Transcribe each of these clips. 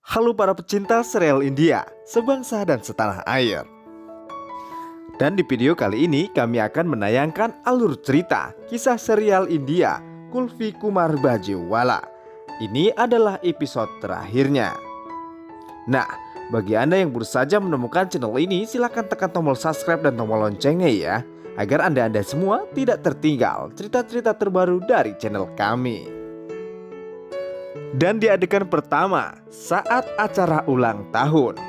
Halo para pecinta serial India, sebangsa dan setanah air. Dan di video kali ini kami akan menayangkan alur cerita kisah serial India Kulfi Kumar Bajiwala. Ini adalah episode terakhirnya. Nah, bagi Anda yang baru saja menemukan channel ini, silahkan tekan tombol subscribe dan tombol loncengnya ya, agar Anda semua tidak tertinggal cerita-cerita terbaru dari channel kami. Dan di adegan pertama, saat acara ulang tahun,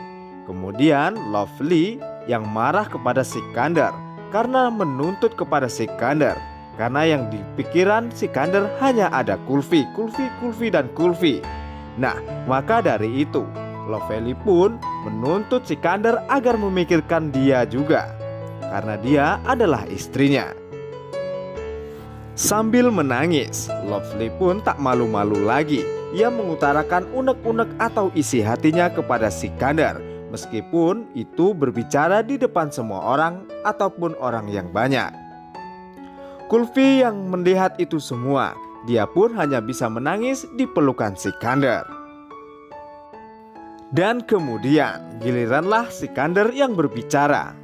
kemudian Lovely yang marah kepada Sikandar karena menuntut kepada Sikandar, karena yang di pikiran Sikandar hanya ada Kulfi dan Kulfi. Nah, maka dari itu Lovely pun menuntut Sikandar agar memikirkan dia juga, karena dia adalah istrinya. Sambil menangis, Lovely pun tak malu-malu lagi. Ia mengutarakan unek-unek atau isi hatinya kepada Sikandar, meskipun itu berbicara di depan semua orang ataupun orang yang banyak. Kulfi yang melihat itu semua, dia pun hanya bisa menangis di pelukan Sikandar. Dan kemudian giliranlah Sikandar yang berbicara.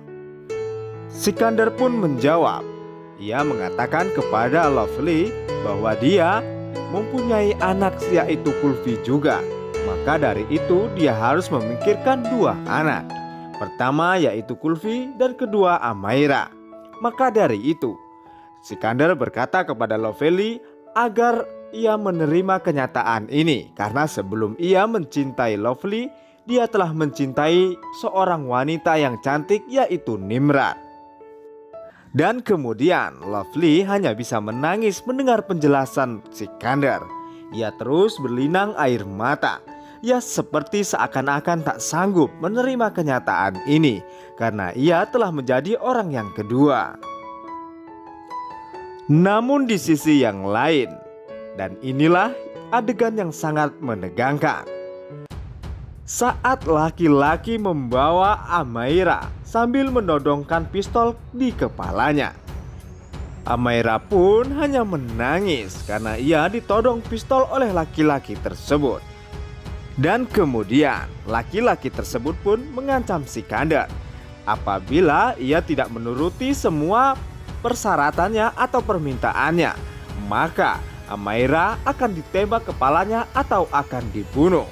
Sikandar pun menjawab. Ia mengatakan kepada Lovely bahwa dia mempunyai anak yaitu Kulfi juga. Maka dari itu dia harus memikirkan dua anak. Pertama yaitu Kulfi dan kedua Amaira. Maka dari itu Sikandar berkata kepada Lovely agar ia menerima kenyataan ini, karena sebelum ia mencintai Lovely, dia telah mencintai seorang wanita yang cantik yaitu Nimrat. Dan kemudian Lovely hanya bisa menangis mendengar penjelasan Sikandar. Ia terus berlinang air mata. Ia seperti seakan-akan tak sanggup menerima kenyataan ini, karena ia telah menjadi orang yang kedua. Namun di sisi yang lain, dan inilah adegan yang sangat menegangkan, saat laki-laki membawa Amaira sambil menodongkan pistol di kepalanya. Amaira pun hanya menangis karena ia ditodong pistol oleh laki-laki tersebut. Dan kemudian laki-laki tersebut pun mengancam Sikandar apabila ia tidak menuruti semua persyaratannya atau permintaannya, maka Amaira akan ditembak kepalanya atau akan dibunuh.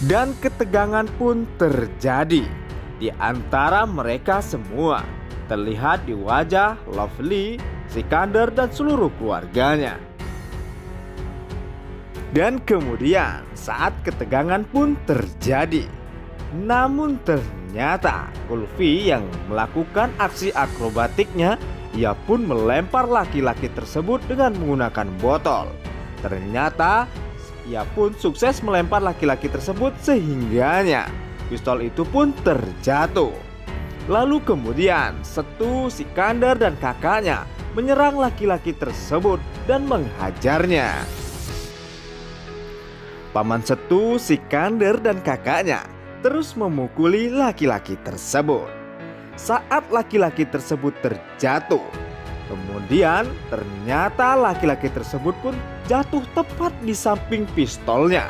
Dan ketegangan pun terjadi di antara mereka semua. Terlihat di wajah Lovely, Sikandar dan seluruh keluarganya. Dan kemudian saat ketegangan pun terjadi, namun ternyata Kulfi yang melakukan aksi akrobatiknya, ia pun melempar laki-laki tersebut dengan menggunakan botol. Ternyata ia pun sukses melempar laki-laki tersebut sehingganya pistol itu pun terjatuh. Lalu kemudian Setu, Sikandar dan kakaknya menyerang laki-laki tersebut dan menghajarnya. Paman Setu, Sikandar dan kakaknya terus memukuli laki-laki tersebut. Saat laki-laki tersebut terjatuh, kemudian ternyata laki-laki tersebut pun jatuh tepat di samping pistolnya.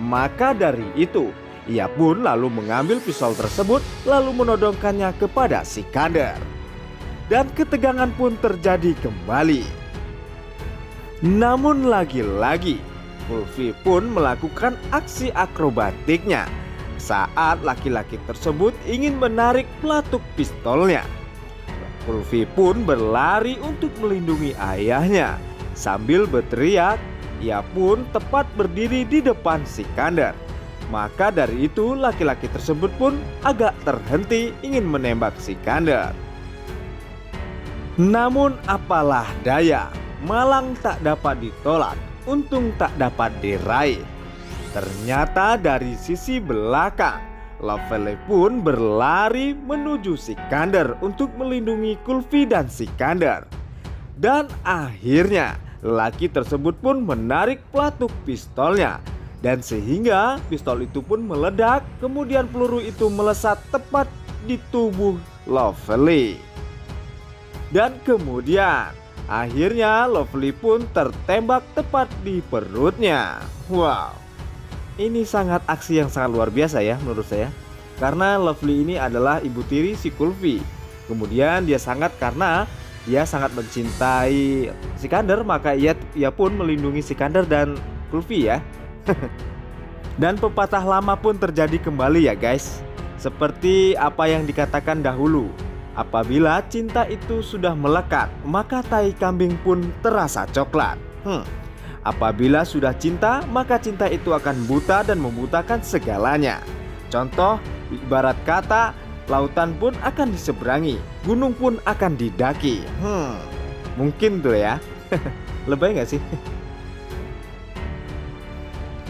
Maka dari itu ia pun lalu mengambil pistol tersebut lalu menodongkannya kepada Sikandar. Dan ketegangan pun terjadi kembali. Namun lagi-lagi Kulfi pun melakukan aksi akrobatiknya saat laki-laki tersebut ingin menarik pelatuk pistolnya. Kulfi pun berlari untuk melindungi ayahnya. Sambil berteriak, ia pun tepat berdiri di depan Sikandar. Maka dari itu laki-laki tersebut pun agak terhenti ingin menembak Sikandar. Namun apalah daya, malang tak dapat ditolak, untung tak dapat diraih. Ternyata dari sisi belakang, Lovely pun berlari menuju Sikandar untuk melindungi Kulfi dan Sikandar. Dan akhirnya laki tersebut pun menarik pelatuk pistolnya. Dan sehingga pistol itu pun meledak, kemudian peluru itu melesat tepat di tubuh Lovely. Dan kemudian akhirnya Lovely pun tertembak tepat di perutnya. Wow. Ini sangat aksi yang sangat luar biasa ya menurut saya. Karena Lovely ini adalah ibu tiri si Kulfi. Kemudian dia sangat karena dia sangat mencintai Sikander, maka ia pun melindungi Sikander dan Kulfi ya. Dan pepatah lama pun terjadi kembali ya guys. Seperti apa yang dikatakan dahulu, apabila cinta itu sudah melekat, maka tai kambing pun terasa coklat. Apabila sudah cinta, maka cinta itu akan buta dan membutakan segalanya. Contoh, ibarat kata, lautan pun akan diseberangi, gunung pun akan didaki. Mungkin tuh ya. Lebay gak sih?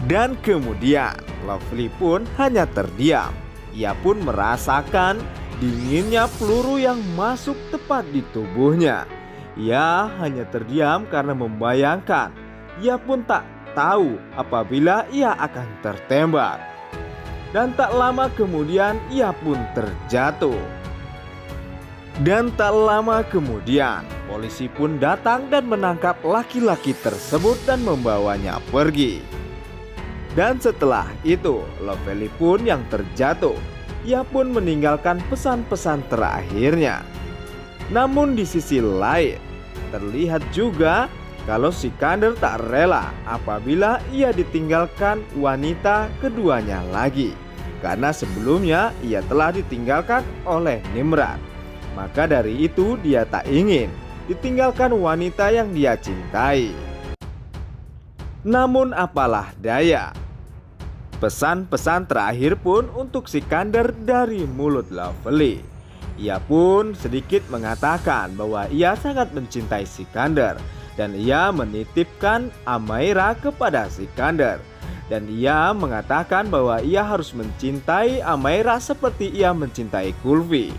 Dan kemudian Lovely pun hanya terdiam. Ia pun merasakan dinginnya peluru yang masuk tepat di tubuhnya. Ia hanya terdiam karena membayangkan. Ia pun tak tahu apabila ia akan tertembak. Dan tak lama kemudian ia pun terjatuh. Dan tak lama kemudian polisi pun datang dan menangkap laki-laki tersebut dan membawanya pergi. Dan setelah itu Lovely pun yang terjatuh. Ia pun meninggalkan pesan-pesan terakhirnya. Namun di sisi lain terlihat juga kalau Sikander tak rela apabila ia ditinggalkan wanita keduanya lagi, karena sebelumnya ia telah ditinggalkan oleh Nimrod. Maka dari itu dia tak ingin ditinggalkan wanita yang dia cintai. Namun apalah daya, pesan-pesan terakhir pun untuk Sikander dari mulut Lovely. Ia pun sedikit mengatakan bahwa ia sangat mencintai Sikander, dan ia menitipkan Amaira kepada Sikander. Dan ia mengatakan bahwa ia harus mencintai Amaira seperti ia mencintai Kulfi.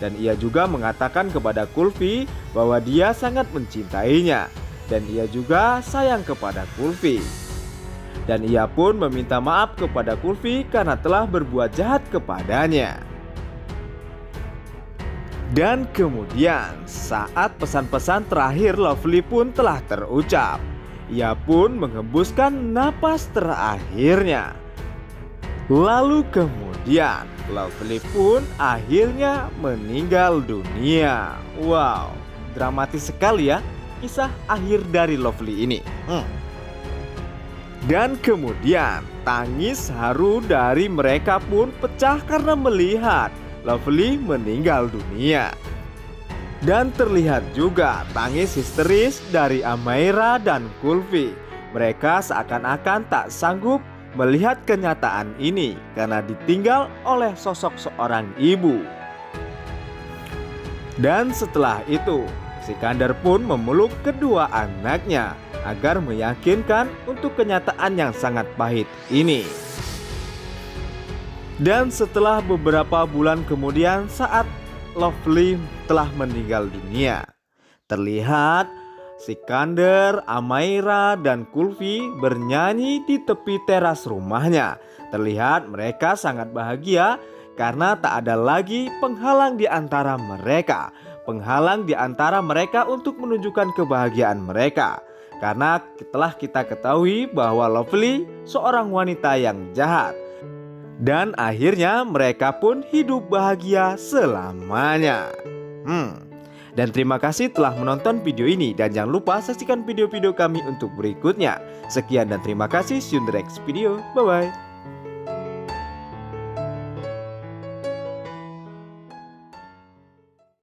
Dan ia juga mengatakan kepada Kulfi bahwa dia sangat mencintainya, dan ia juga sayang kepada Kulfi. Dan ia pun meminta maaf kepada Kulfi karena telah berbuat jahat kepadanya. Dan kemudian saat pesan-pesan terakhir Lovely pun telah terucap, ia pun mengembuskan napas terakhirnya. Lalu kemudian Lovely pun akhirnya meninggal dunia. Wow, dramatis sekali ya kisah akhir dari Lovely ini. Dan kemudian tangis haru dari mereka pun pecah karena melihat Lovely meninggal dunia. Dan terlihat juga tangis histeris dari Amaira dan Kulfi. Mereka seakan-akan tak sanggup melihat kenyataan ini karena ditinggal oleh sosok seorang ibu. Dan setelah itu Sikander pun memeluk kedua anaknya agar meyakinkan untuk kenyataan yang sangat pahit ini. Dan setelah beberapa bulan kemudian saat Lovely telah meninggal dunia, terlihat Sikander, Amaira, dan Kulfi bernyanyi di tepi teras rumahnya. Terlihat mereka sangat bahagia karena tak ada lagi penghalang di antara mereka. Penghalang di antara mereka untuk menunjukkan kebahagiaan mereka. Karena telah kita ketahui bahwa Lovely seorang wanita yang jahat. Dan akhirnya mereka pun hidup bahagia selamanya. Dan terima kasih telah menonton video ini. Dan jangan lupa saksikan video-video kami untuk berikutnya. Sekian dan terima kasih. See you in the next video. Bye-bye.